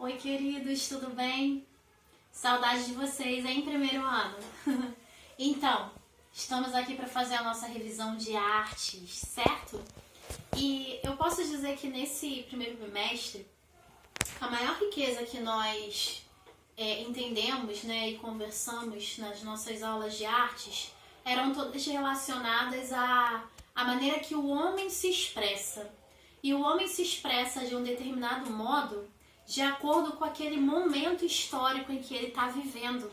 Oi, queridos, tudo bem? Saudade de vocês, hein, primeiro ano? Então, estamos aqui para fazer a nossa revisão de artes, certo? E eu posso dizer que nesse primeiro bimestre, a maior riqueza que nós entendemos, né, e conversamos nas nossas aulas de artes eram todas relacionadas à maneira que o homem se expressa. E o homem se expressa de um determinado modo de acordo com aquele momento histórico em que ele está vivendo.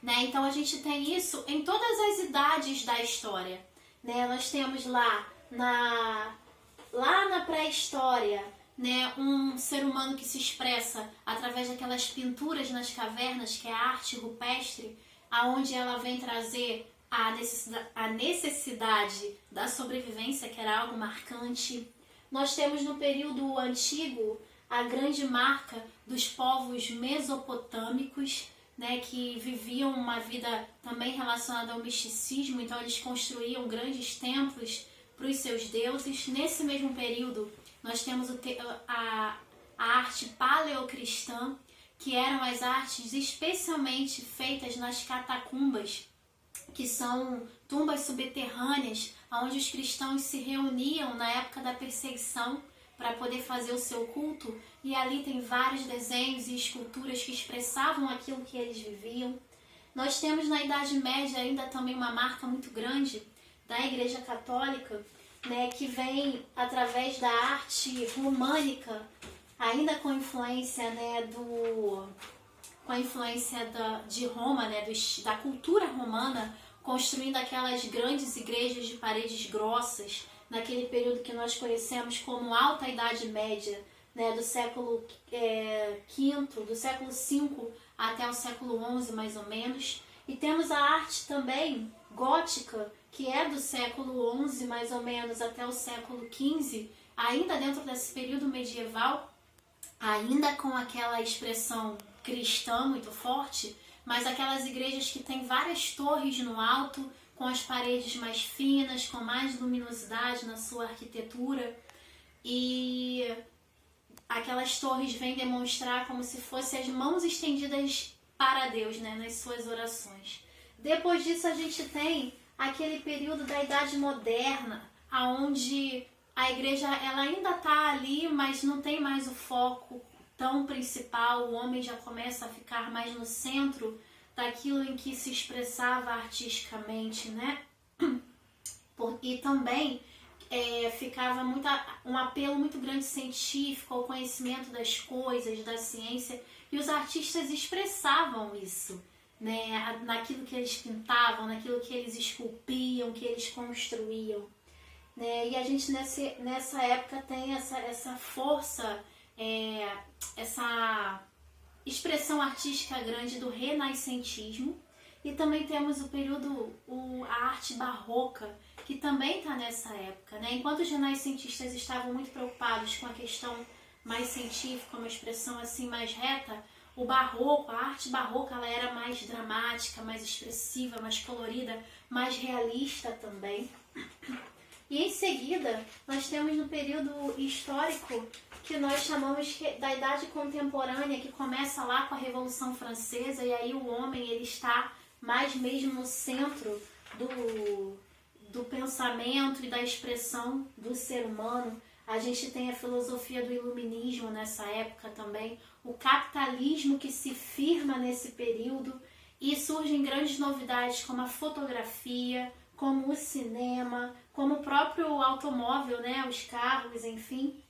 Né? Então a gente tem isso em todas as idades da história. Né? Nós temos lá na pré-história, né, um ser humano que se expressa através daquelas pinturas nas cavernas, que é a arte rupestre, aonde ela vem trazer a necessidade da sobrevivência, que era algo marcante. Nós temos no período antigo a grande marca dos povos mesopotâmicos, né, que viviam uma vida também relacionada ao misticismo, então eles construíam grandes templos para os seus deuses. Nesse mesmo período, nós temos a arte paleocristã, que eram as artes especialmente feitas nas catacumbas, que são tumbas subterrâneas, onde os cristãos se reuniam na época da perseguição para poder fazer o seu culto, e ali tem vários desenhos e esculturas que expressavam aquilo que eles viviam. Nós temos na Idade Média ainda também uma marca muito grande da Igreja Católica, né, que vem através da arte românica, ainda com influência, né, de Roma, né, da cultura romana, construindo aquelas grandes igrejas de paredes grossas, naquele período que nós conhecemos como Alta Idade Média, né, do século V, do século V até o século XI, mais ou menos. E temos a arte também gótica, que é do século XI, mais ou menos, até o século XV, ainda dentro desse período medieval, ainda com aquela expressão cristã muito forte, mas aquelas igrejas que têm várias torres no alto, com as paredes mais finas, com mais luminosidade na sua arquitetura, e aquelas torres vêm demonstrar como se fossem as mãos estendidas para Deus, né, nas suas orações. Depois disso a gente tem aquele período da Idade Moderna, onde a igreja ela ainda está ali, mas não tem mais o foco tão principal, o homem já começa a ficar mais no centro daquilo em que se expressava artisticamente, né? E também ficava um apelo muito grande científico ao conhecimento das coisas, da ciência, e os artistas expressavam isso, né? Naquilo que eles pintavam, naquilo que eles esculpiam, que eles construíam. Né? E a gente nessa época tem essa força, essa expressão artística grande do renascentismo, e também temos o período, a arte barroca, que também está nessa época. Né? Enquanto os renascentistas estavam muito preocupados com a questão mais científica, uma expressão assim mais reta, o barroco, a arte barroca, ela era mais dramática, mais expressiva, mais colorida, mais realista também. E em seguida, nós temos no período histórico que nós chamamos da Idade Contemporânea, que começa lá com a Revolução Francesa, e aí o homem ele está mais mesmo no centro do pensamento e da expressão do ser humano. A gente tem a filosofia do iluminismo nessa época também, o capitalismo que se firma nesse período, e surgem grandes novidades como a fotografia, como o cinema, como o próprio automóvel, né, os carros, enfim.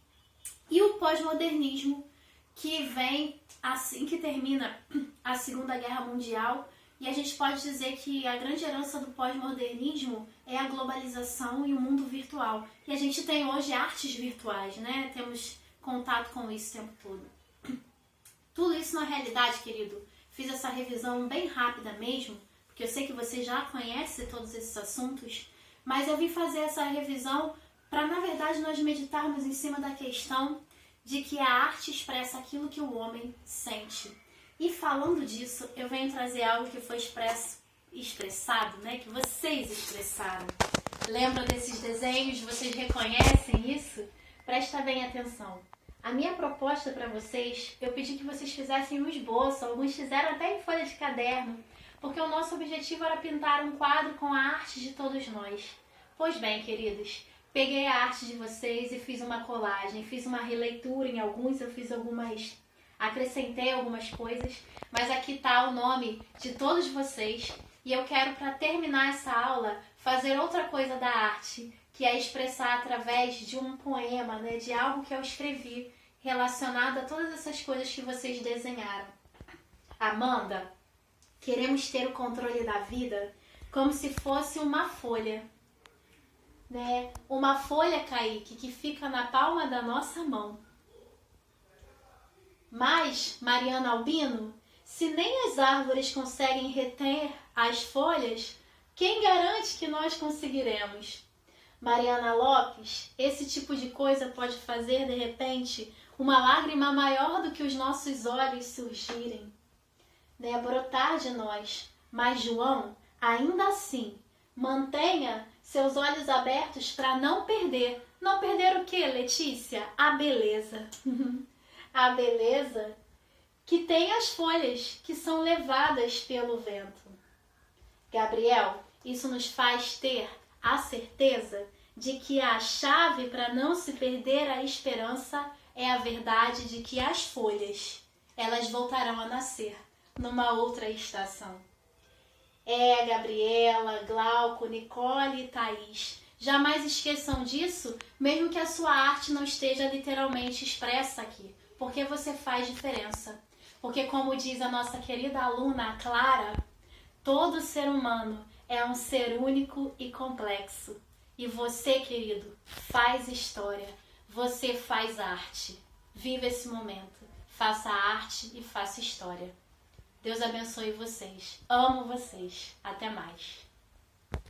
E o pós-modernismo, que vem assim que termina a Segunda Guerra Mundial, e a gente pode dizer que a grande herança do pós-modernismo é a globalização e o mundo virtual. E a gente tem hoje artes virtuais, né? Temos contato com isso o tempo todo. Tudo isso na realidade, querido, fiz essa revisão bem rápida mesmo, porque eu sei que você já conhece todos esses assuntos, mas eu vim fazer essa revisão para, na verdade, nós meditarmos em cima da questão de que a arte expressa aquilo que o homem sente. E falando disso, eu venho trazer algo que foi expressado, né? Que vocês expressaram. Lembram desses desenhos? Vocês reconhecem isso? Presta bem atenção. A minha proposta para vocês, eu pedi que vocês fizessem um esboço, alguns fizeram até em folha de caderno, porque o nosso objetivo era pintar um quadro com a arte de todos nós. Pois bem, queridos, peguei a arte de vocês e fiz uma colagem, fiz uma releitura em alguns, acrescentei algumas coisas, mas aqui está o nome de todos vocês e eu quero, para terminar essa aula, fazer outra coisa da arte, que é expressar através de um poema, né, de algo que eu escrevi relacionado a todas essas coisas que vocês desenharam. Amanda, queremos ter o controle da vida como se fosse uma folha, né? Uma folha, Kaique, que fica na palma da nossa mão. Mas, Mariana Albino, se nem as árvores conseguem reter as folhas, quem garante que nós conseguiremos? Mariana Lopes, esse tipo de coisa pode fazer, de repente, uma lágrima maior do que os nossos olhos surgirem, né? Brotar de nós. Mas João, ainda assim, mantenha seus olhos abertos para não perder. Não perder o que, Letícia? A beleza. A beleza que tem as folhas que são levadas pelo vento. Gabriel, isso nos faz ter a certeza de que a chave para não se perder a esperança é a verdade de que as folhas, elas voltarão a nascer numa outra estação. Gabriela, Glauco, Nicole e Thaís, jamais esqueçam disso, mesmo que a sua arte não esteja literalmente expressa aqui, porque você faz diferença. Porque, como diz a nossa querida aluna Clara, todo ser humano é um ser único e complexo. E você, querido, faz história. Você faz arte. Viva esse momento. Faça arte e faça história. Deus abençoe vocês. Amo vocês. Até mais.